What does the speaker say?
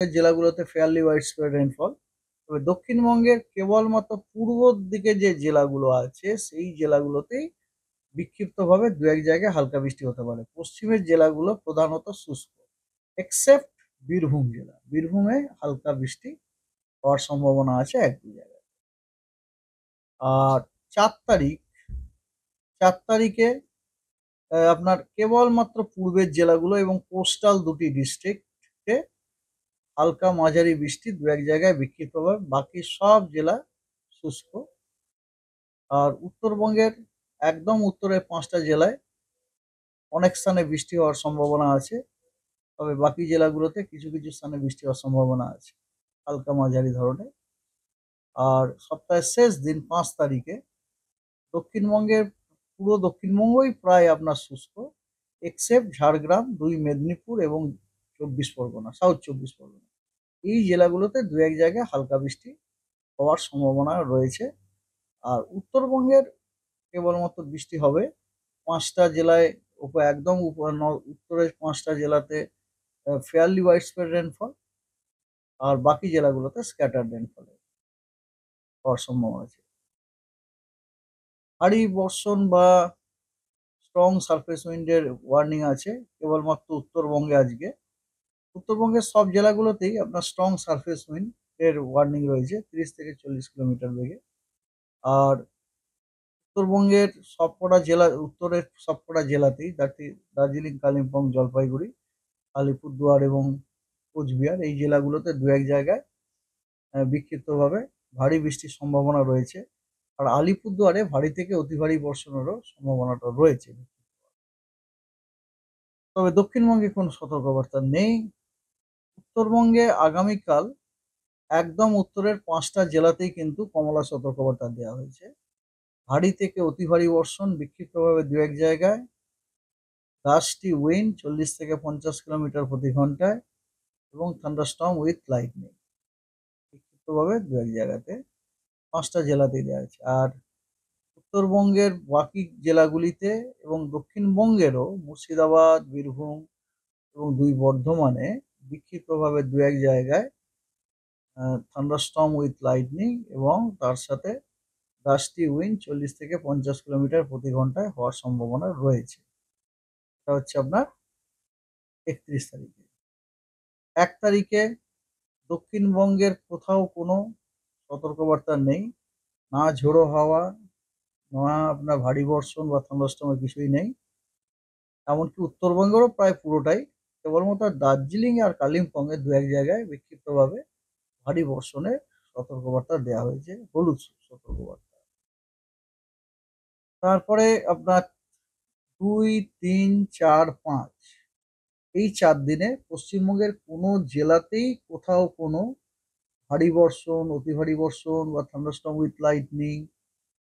জেলাগুলোতে fairly wide spread rainfall. তবে দক্ষিণবঙ্গের কেবলমাত্র পূর্বর দিকে যে জেলাগুলো আছে সেই জেলাগুলোতেই বিক্ষিপ্তভাবে দু এক জায়গায় হালকা বৃষ্টি হতে পারে। পশ্চিমের জেলাগুলো প্রধানত শুষ্ক, এক্সেপ্ট বীরভূম জেলা। বীরভূমে হালকা বৃষ্টি হওয়ার সম্ভাবনা আছে এক দু জায়গায়। আর 4 তারিখ, 4 তারিখে আপনার কেবলমাত্র পূর্বের জেলাগুলো এবং কোস্টাল দুটি ডিস্ট্রিক্টে হালকা মাঝারি বৃষ্টি দু এক জায়গায় বিক্ষিপ্তভাবে, বাকি সব জেলা শুষ্ক। আর উত্তরবঙ্গের একদম উত্তরের 5টা জেলায় অনেক স্থানে বৃষ্টি হওয়ার সম্ভাবনা আছে, তবে বাকি জেলাগুলোতে কিছু কিছু স্থানে বৃষ্টি হওয়ার সম্ভাবনা আছে হালকা মাঝারি ধরনের। আর সপ্তাহের শেষ দিন 5 তারিখে দক্ষিণবঙ্গের পুরো দক্ষিণবঙ্গই প্রায় আপনার শুষ্ক, এক্সেপ্ট ঝাড়গ্রাম, 2 মেদিনীপুর এবং 24 পরগনা, সাউথ 24 পরগনা। এই জেলাগুলোতে দু এক জায়গায় হালকা বৃষ্টি হওয়ার সম্ভাবনা রয়েছে। আর উত্তরবঙ্গের কেবলমাত্র বৃষ্টি হবে 5টা জেলায়, একদম উত্তরের 5টা জেলাতে ফেয়ারলি ওয়াইড স্প্রেড রেনফল, আর বাকি জেলাগুলোতে স্ক্যাটার্ড রেনফল হওয়ার সম্ভাবনা আছে। ভারী বর্ষণ বা স্ট্রং সারফেস উইন্ডের ওয়ার্নিং আছে কেবলমাত্র উত্তরবঙ্গে আজকে। উত্তরবঙ্গের সব জেলাগুলোতেই আপনার স্ট্রং সারফেস উইন্ড এর ওয়ার্নিং রয়েছে 30 থেকে 40 কিলোমিটার বেগে। আর উত্তরবঙ্গের সবকটা জেলা, উত্তরের সবকটা জেলাতেই দার্জিলিং, কালিম্পং, জলপাইগুড়ি, আলিপুরদুয়ার এবং কোচবিহার, এই জেলাগুলোতে দু এক জায়গায় বিক্ষিপ্তভাবে ভারী বৃষ্টির সম্ভাবনা রয়েছে। আর আলিপুরদুয়ারে ভারী থেকে অতি ভারী বর্ষণেরও সম্ভাবনাটা রয়েছে। তবে দক্ষিণবঙ্গে কোনো সতর্কবার্তা নেই। উত্তরবঙ্গে আগামীকাল একদম উত্তরের 5টা জেলাতেই কিন্তু কমলা সতর্কবার্তা দেওয়া হয়েছে। ভারী থেকে অতি ভারী বর্ষণ বিক্ষিপ্তভাবে দু এক জায়গায়, গাস্টি উইন্ড 40 থেকে 50 কিলোমিটার প্রতি ঘন্টায় এবং থান্ডারস্টর্ম উইথ লাইটনিং বিক্ষিপ্তভাবে দু এক জায়গাতে 5টা জেলাতেই দেওয়া হয়েছে। আর উত্তরবঙ্গের বাকি জেলাগুলিতে এবং দক্ষিণবঙ্গেরও মুর্শিদাবাদ, বীরভূম এবং 2 বর্ধমানে বিক্ষিপ্তভাবে দু এক জায়গায় থান্ডারস্টর্ম উইথ লাইটনিং এবং তার সাথে গাস্টি উইন্ড 40 থেকে 50 কিলোমিটার প্রতি ঘন্টায় হওয়ার সম্ভাবনা রয়েছে। এটা হচ্ছে আপনার 31 তারিখে। 1 তারিখে দক্ষিণবঙ্গের কোথাও কোনো সতর্কবার্তা নেই, না ঝোড়ো হাওয়া, না আপনার ভারী বর্ষণ বা থান্ডারস্টর্মের কিছুই নেই। এমনকি উত্তরবঙ্গেরও প্রায় পুরোটাই, কেবলমাত্র দার্জিলিং আর কালিম্পংয়ে দু এক জায়গায় বিক্ষিপ্তভাবে ভারী বর্ষণের সতর্কবার্তা দেওয়া হয়েছে, হলুদ সতর্কবার্তা। তারপরে আপনার 2, 3, 4, 5 এই 4 দিনে পশ্চিমবঙ্গের কোনো জেলাতেই কোথাও কোনো ভারী বর্ষণ, অতি ভারী বর্ষণ বা থান্ডারস্টর্ম উইথ লাইটনিং